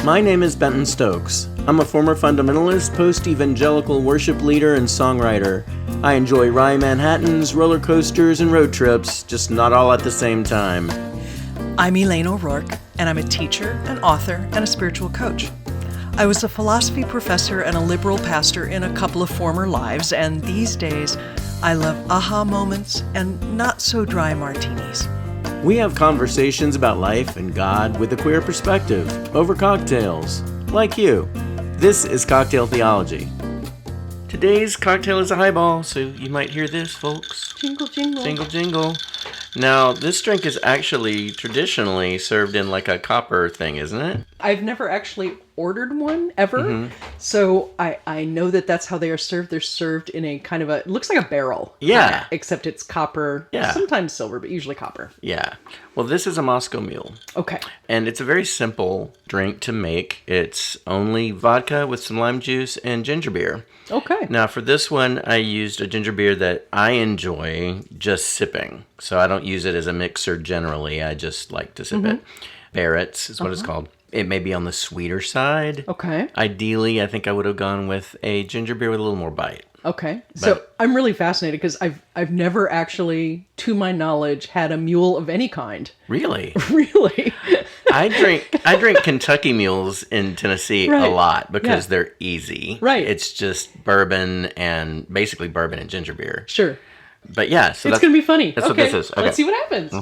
My name is Benton Stokes. I'm a former fundamentalist, post-evangelical worship leader, and songwriter. I enjoy wry Manhattans, roller coasters, and road trips, just not all at the same time. I'm Elane O'Rourke, and I'm a teacher, an author, and a spiritual coach. I was a philosophy professor and a liberal pastor in a couple of former lives, and these days, I love aha moments and not-so-dry martinis. We have conversations about life and God with a queer perspective, over cocktails, like you. This is Cocktail Theology. Today's cocktail is a highball, so you might hear this, folks. Jingle, jingle. Jingle, jingle. Now, this drink is actually traditionally served in like a copper thing, isn't it? I've never actually ordered one, ever. So I know that that's how they are served. They're served in a kind of a, it looks like a barrel. Yeah. Except it's copper. Yeah. Sometimes silver, but usually copper. Yeah. Well, this is a Moscow Mule. Okay. And it's a very simple drink to make. It's only vodka with some lime juice and ginger beer. Okay. Now, for this one, I used a ginger beer that I enjoy just sipping. So I don't use it as a mixer generally. I just like to sip it. Barrett's is what it's called. It may be on the sweeter side. Okay. Ideally, I think I would have gone with a ginger beer with a little more bite. Okay. So I'm really fascinated because I've never actually, to my knowledge, had a mule of any kind. Really? Really? I drink Kentucky mules in Tennessee a lot because they're easy. Right. It's just bourbon and basically bourbon and ginger beer. Sure. But yeah, so it's going to be funny. That's what this is. Okay. Let's see what happens.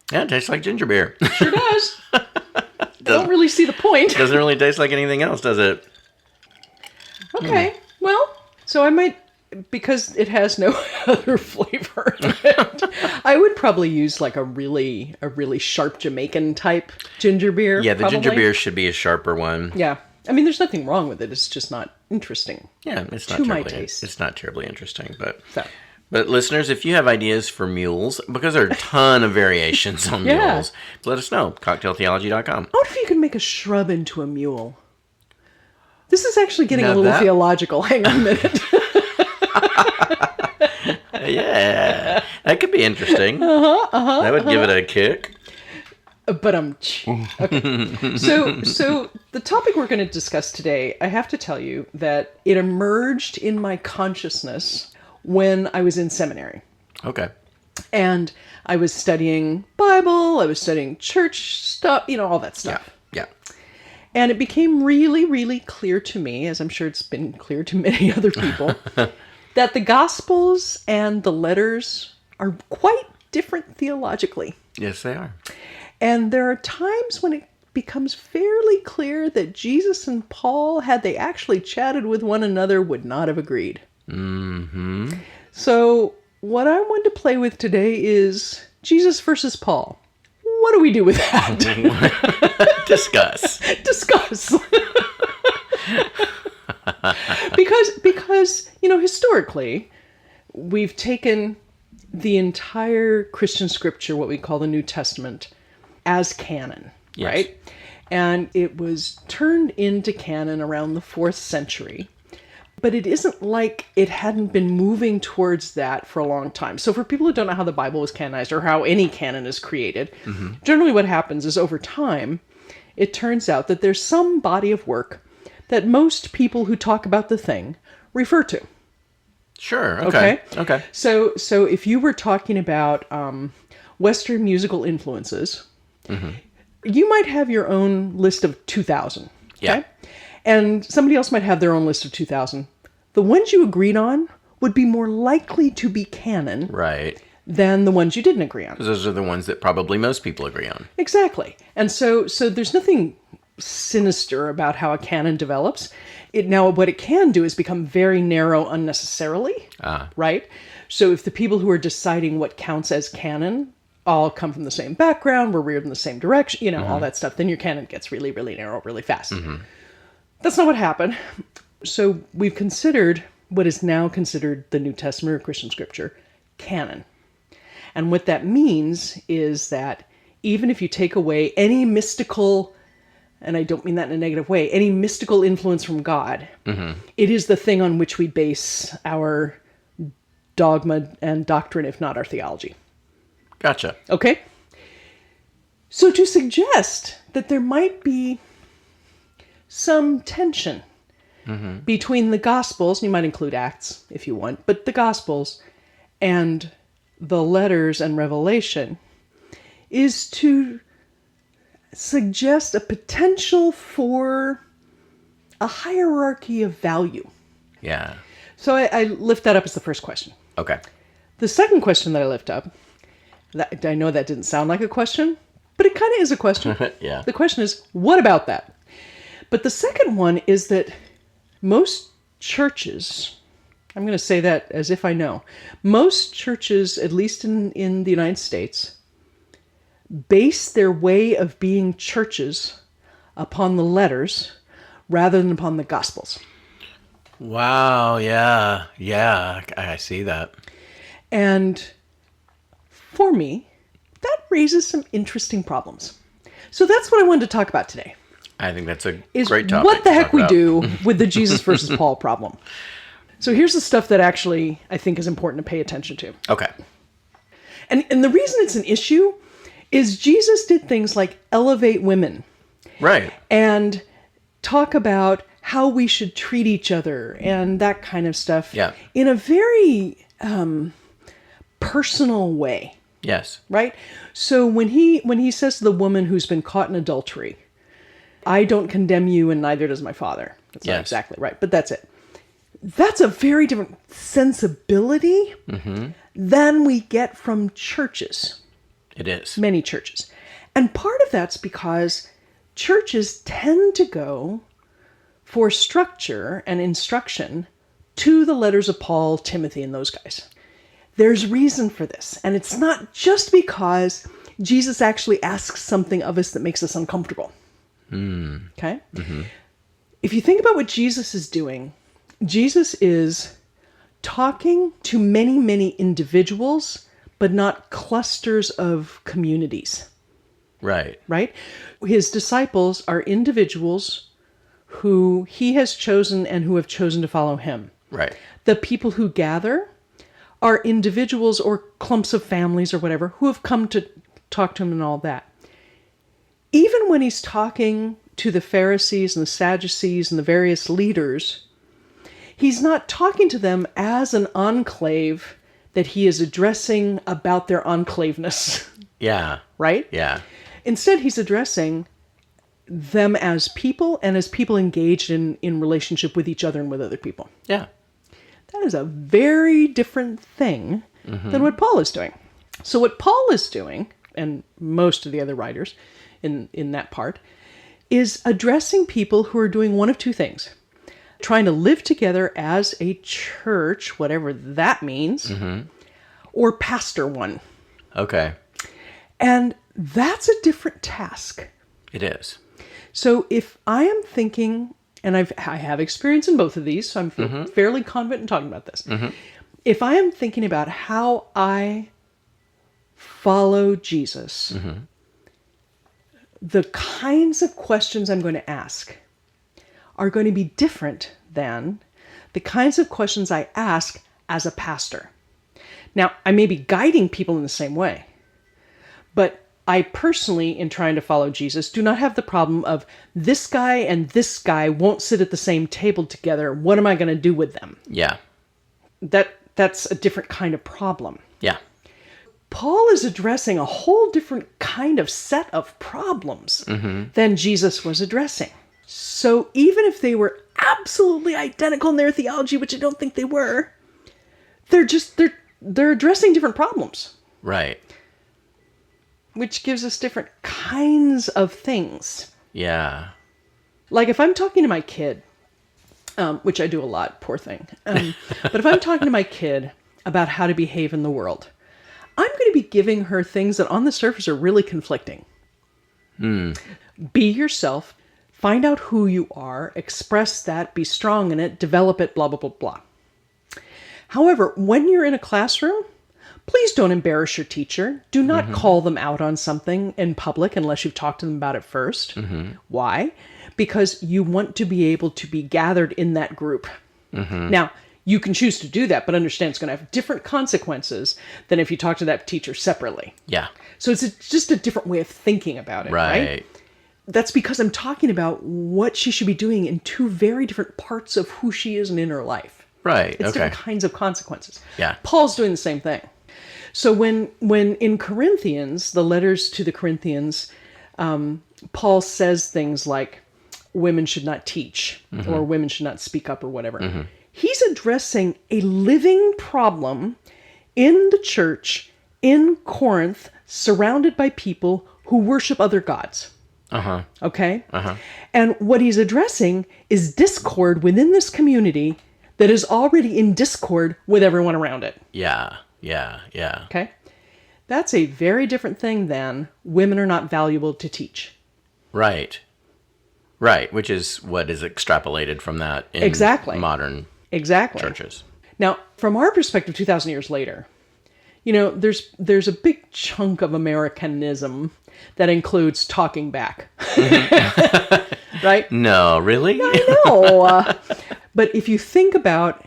Yeah, it tastes like ginger beer. Sure does. I don't really see the point. Doesn't really taste like anything else, does it? Okay. Well, so I might, because it has no other flavor in it, I would probably use like a really sharp Jamaican type ginger beer. Yeah, the probably. ginger beer should be a sharper one. Yeah. I mean, there's nothing wrong with it. It's just not interesting. Yeah, it's not to terribly, my taste. It's not terribly interesting, but... So. But listeners, if you have ideas for mules, because there are a ton of variations on mules, let us know. CocktailTheology.com. I wonder if you can make a shrub into a mule. This is actually getting a little theological. Hang on a minute. Yeah, that could be interesting. That would give it a kick. But okay. So the topic we're going to discuss today, I have to tell you that it emerged in my consciousness when I was in seminary. Okay. And I was studying Bible, I was studying church stuff, all that stuff. Yeah. And it became really, really clear to me, as I'm sure it's been clear to many other people, that the Gospels and the letters are quite different theologically. Yes, they are. And there are times when it becomes fairly clear that Jesus and Paul, had they actually chatted with one another, would not have agreed. Mm-hmm. So what I want to play with today is Jesus versus Paul. What do we do with that? Discuss. Because historically, we've taken the entire Christian scripture, what we call the New Testament, as canon, right? And it was turned into canon around the 4th century. But it isn't like it hadn't been moving towards that for a long time. So for people who don't know how the Bible was canonized or how any canon is created, generally what happens is over time, it turns out that there's some body of work that most people who talk about the thing refer to. Sure. Okay. So if you were talking about Western musical influences, you might have your own list of 2,000. Okay? Yeah. And somebody else might have their own list of 2,000. The ones you agreed on would be more likely to be canon than the ones you didn't agree on. Because those are the ones that probably most people agree on. Exactly. And so there's nothing sinister about how a canon develops. Now, what it can do is become very narrow unnecessarily, right? So if the people who are deciding what counts as canon all come from the same background, we're reared in the same direction, all that stuff, then your canon gets really, really narrow really fast. That's not what happened. So we've considered what is now considered the New Testament or Christian scripture canon. And what that means is that even if you take away any mystical, and I don't mean that in a negative way, any mystical influence from God, it is the thing on which we base our dogma and doctrine, if not our theology. Gotcha. Okay? So to suggest that there might be some tension between the Gospels, you might include Acts if you want, but the Gospels and the letters and Revelation is to suggest a potential for a hierarchy of value. Yeah. So I lift that up as the first question. Okay. The second question that I lift up, I know that didn't sound like a question, but it kind of is a question. Yeah. The question is, what about that? But the second one is that most churches, I'm going to say that as if I know, most churches, at least in the United States, base their way of being churches upon the letters rather than upon the Gospels. Wow, yeah. Yeah, I see that. And for me, that raises some interesting problems. So that's what I wanted to talk about today. I think that's a Is great topic. what the to heck talk we about. do with the Jesus versus Paul problem. So here's the stuff that actually I think is important to pay attention to. Okay. And the reason it's an issue is Jesus did things like elevate women. Right. And talk about how we should treat each other and that kind of stuff. Yeah. In a very personal way. Yes. Right? So when he says to the woman who's been caught in adultery, I don't condemn you and neither does my Father. That's not exactly right, but that's it. That's a very different sensibility than we get from churches. It is. Many churches. And part of that's because churches tend to go for structure and instruction to the letters of Paul, Timothy, and those guys. There's reason for this. And it's not just because Jesus actually asks something of us that makes us uncomfortable. Okay? If you think about what Jesus is doing, Jesus is talking to many, many individuals, but not clusters of communities. Right. Right? His disciples are individuals who he has chosen and who have chosen to follow him. Right. The people who gather are individuals or clumps of families or whatever who have come to talk to him and all that. Even when he's talking to the Pharisees and the Sadducees and the various leaders, he's not talking to them as an enclave that he is addressing about their enclaveness. Yeah. Right? Yeah. Instead, he's addressing them as people and as people engaged in relationship with each other and with other people. Yeah. That is a very different thing than what Paul is doing. So what Paul is doing, and most of the other writers in that part, is addressing people who are doing one of two things. Trying to live together as a church, whatever that means, or pastor one. Okay. And that's a different task. It is. So if I am thinking, and I have experience in both of these, so I'm fairly confident in talking about this. If I am thinking about how I follow Jesus, the kinds of questions I'm going to ask are going to be different than the kinds of questions I ask as a pastor. Now, I may be guiding people in the same way, but I personally, in trying to follow Jesus, do not have the problem of this guy and this guy won't sit at the same table together. What am I going to do with them? Yeah. That's a different kind of problem. Yeah. Paul is addressing a whole different kind of set of problems than Jesus was addressing. So even if they were absolutely identical in their theology, which I don't think they were, they're addressing different problems. Right. Which gives us different kinds of things. Yeah. Like if I'm talking to my kid, which I do a lot, poor thing. But if I'm talking to my kid about how to behave in the world, I'm going to be giving her things that on the surface are really conflicting. Be yourself, find out who you are, express that, be strong in it, develop it, blah, blah, blah, blah. However, when you're in a classroom, please don't embarrass your teacher. Do not call them out on something in public unless you've talked to them about it first. Why? Because you want to be able to be gathered in that group. Now, You can choose to do that, but understand it's going to have different consequences than if you talk to that teacher separately. Yeah. So it's just a different way of thinking about it, right? That's because I'm talking about what she should be doing in two very different parts of who she is and in her life. Right. It's different kinds of consequences. Yeah. Paul's doing the same thing. So when in Corinthians, the letters to the Corinthians, Paul says things like women should not teach or women should not speak up or whatever. He's addressing a living problem in the church in Corinth, surrounded by people who worship other gods. Okay? And what he's addressing is discord within this community that is already in discord with everyone around it. Yeah. Okay? That's a very different thing than women are not valuable to teach. Right, which is what is extrapolated from that in modern churches. Now, from our perspective, 2,000 years later, there's a big chunk of Americanism that includes talking back. Right? No, really? I know. But if you think about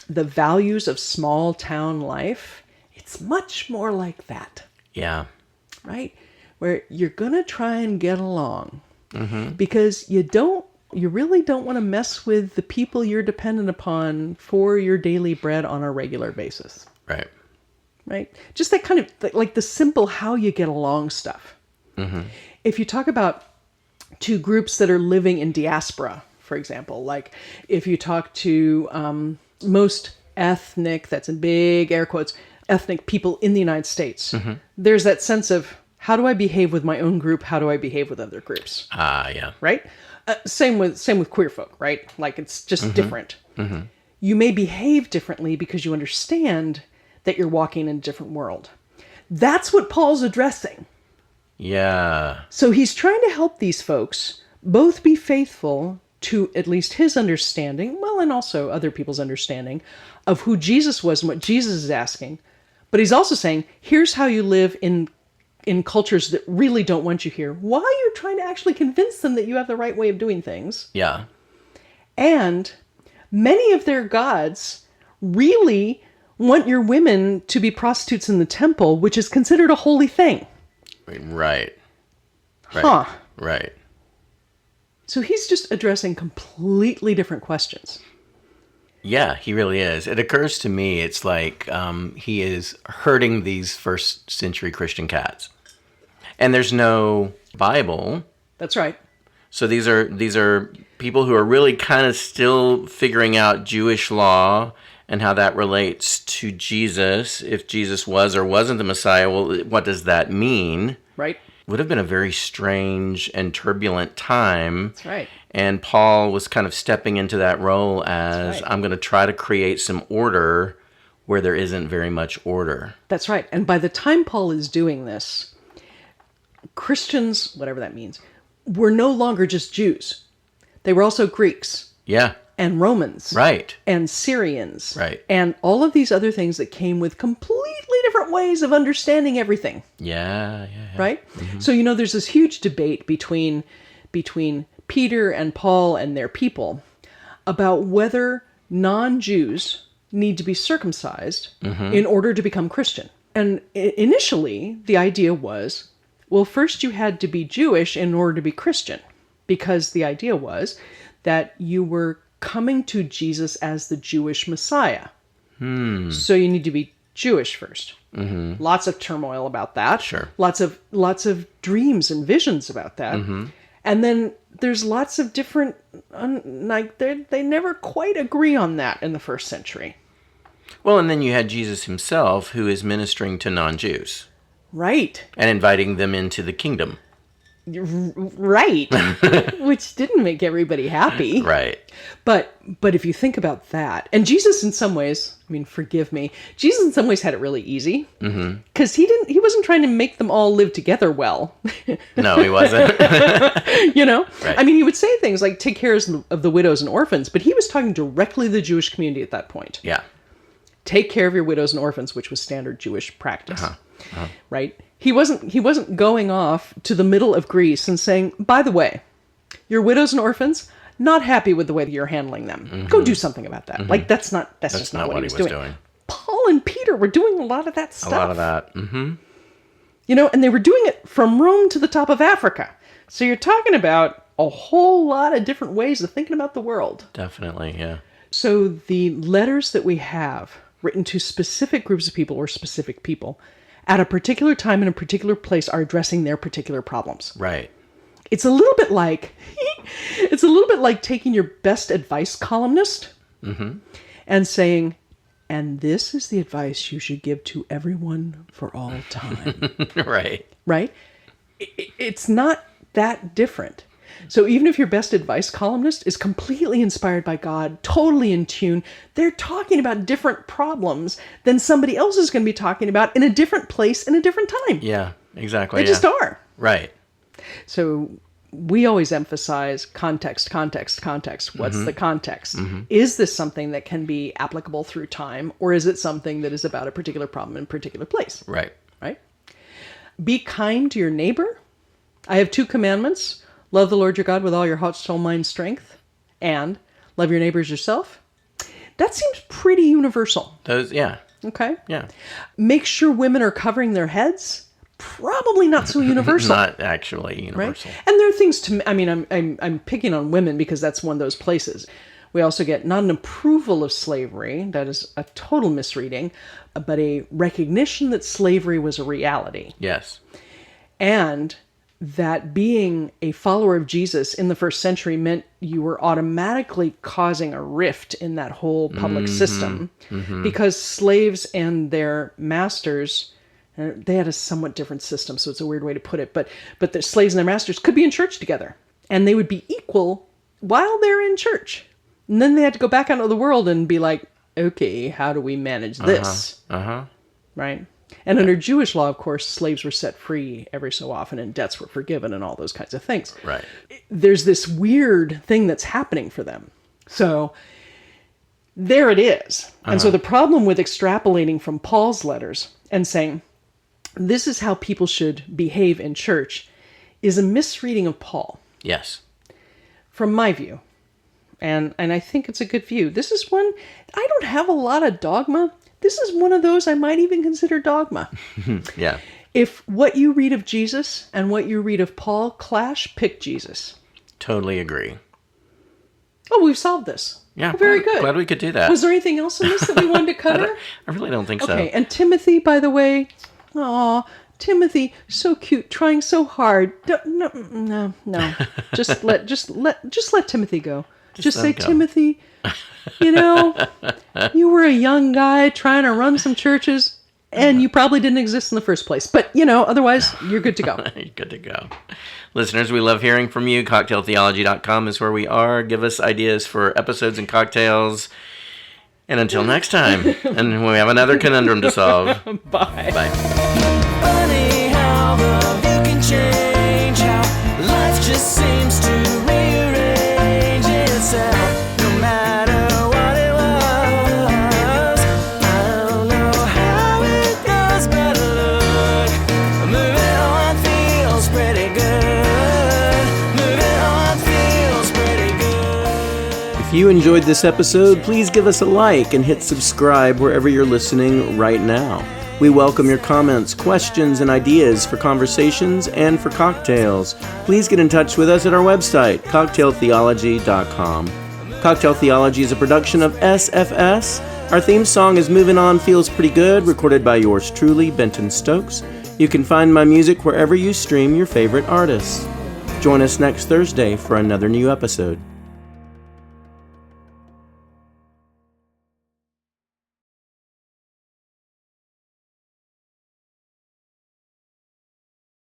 the values of small town life, it's much more like that. Yeah. Right? Where you're going to try and get along because you really don't want to mess with the people you're dependent upon for your daily bread on a regular basis. Right? Just that kind of, like the simple how you get along stuff. If you talk about two groups that are living in diaspora, for example, like if you talk to most ethnic, that's in big air quotes, ethnic people in the United States, there's that sense of, how do I behave with my own group? How do I behave with other groups? Yeah. Right? Same with queer folk, right? Like it's just different. You may behave differently because you understand that you're walking in a different world. That's what Paul's addressing. Yeah. So he's trying to help these folks both be faithful to at least his understanding, well, and also other people's understanding of who Jesus was and what Jesus is asking. But he's also saying, here's how you live in cultures that really don't want you here, while you're trying to actually convince them that you have the right way of doing things. Yeah. And many of their gods really want your women to be prostitutes in the temple, which is considered a holy thing. Right. So he's just addressing completely different questions. Yeah, he really is. It occurs to me, it's like he is hurting these first century Christian cats. And there's no Bible. That's right. So these are people who are really kind of still figuring out Jewish law and how that relates to Jesus. If Jesus was or wasn't the Messiah, well, what does that mean? Right. Would have been a very strange and turbulent time. That's right. And Paul was kind of stepping into that role as, I'm going to try to create some order where there isn't very much order. That's right. And by the time Paul is doing this, Christians, whatever that means, were no longer just Jews. They were also Greeks. Yeah. And Romans. Right. And Syrians. Right. And all of these other things that came with completely different ways of understanding everything. Yeah. Right? So, there's this huge debate between Peter and Paul and their people about whether non-Jews need to be circumcised in order to become Christian. And initially, the idea was, well, first you had to be Jewish in order to be Christian, because the idea was that you were coming to Jesus as the Jewish Messiah. So you need to be Jewish first. Lots of turmoil about that. Sure. Lots of dreams and visions about that. And then there's lots of different, they never quite agree on that in the first century. Well, and then you had Jesus himself, who is ministering to non-Jews. Right. And inviting them into the kingdom. Right. Which didn't make everybody happy. Right. But if you think about that, and Jesus in some ways, forgive me, Jesus in some ways had it really easy. Because he wasn't trying to make them all live together well. No, he wasn't. Right. He would say things like, take care of the widows and orphans, but he was talking directly to the Jewish community at that point. Yeah. Take care of your widows and orphans, which was standard Jewish practice. Right? He wasn't going off to the middle of Greece and saying, by the way, your widows and orphans, not happy with the way that you're handling them. Go do something about that. Like, that's just not what he was doing. Paul and Peter were doing a lot of that stuff. A lot of that. Mm-hmm. You know, and they were doing it from Rome to the top of Africa. So you're talking about a whole lot of different ways of thinking about the world. Definitely, yeah. So the letters that we have written to specific groups of people or specific people at a particular time in a particular place are addressing their particular problems. Right. It's a little bit like taking your best advice columnist and saying, and this is the advice you should give to everyone for all time. Right. Right? It's not that different. So even if your best advice columnist is completely inspired by God, totally in tune, they're talking about different problems than somebody else is going to be talking about in a different place in a different time. Yeah, exactly. They just are. Right. So we always emphasize context. What's the context? Is this something that can be applicable through time, or is it something that is about a particular problem in a particular place? Right. Right? Be kind to your neighbor. I have 2 commandments. Love the Lord your God with all your heart, soul, mind, strength, and love your neighbor as yourself. That seems pretty universal. Those, yeah. Okay? Yeah. Make sure women are covering their heads. Probably not so universal. Not actually universal. Right? And there are things to, I mean, I'm picking on women because that's one of those places. We also get not an approval of slavery, that is a total misreading, but a recognition that slavery was a reality. Yes. And that being a follower of Jesus in the first century meant you were automatically causing a rift in that whole public system because slaves and their masters, they had a somewhat different system, so it's a weird way to put it, but the slaves and their masters could be in church together, and they would be equal while they're in church. And then they had to go back out into the world and be like, okay, how do we manage this? Right? And under Jewish law, of course, slaves were set free every so often and debts were forgiven and all those kinds of things. Right. There's this weird thing that's happening for them. So there it is. And so the problem with extrapolating from Paul's letters and saying, this is how people should behave in church is a misreading of Paul. Yes. From my view. And I think it's a good view. This is one, I don't have a lot of dogma. This is one of those I might even consider dogma. Yeah. If what you read of Jesus and what you read of Paul clash, pick Jesus. Totally agree. Oh, we've solved this. Yeah. Oh, very good. Glad we could do that. Was there anything else in this that we wanted to cover? I really don't think so. Okay, and Timothy, by the way, Timothy, so cute, trying so hard. No. Just let Timothy go. Just say, Timothy, you were a young guy trying to run some churches, and you probably didn't exist in the first place. But, otherwise, you're good to go. You're good to go. Listeners, we love hearing from you. CocktailTheology.com is where we are. Give us ideas for episodes and cocktails. And until next time, and we have another conundrum to solve. Bye. Bye. Funny how the view can change, how life just seems to rearrange itself, no matter what it was. I don't know how it goes, but look, moving on feels pretty good. Moving on feels pretty good. If you enjoyed this episode, please give us a like and hit subscribe wherever you're listening right now. We welcome your comments, questions, and ideas for conversations and for cocktails. Please get in touch with us at our website, cocktailtheology.com. Cocktail Theology is a production of SFS. Our theme song is Moving On Feels Pretty Good, recorded by yours truly, Benton Stokes. You can find my music wherever you stream your favorite artists. Join us next Thursday for another new episode.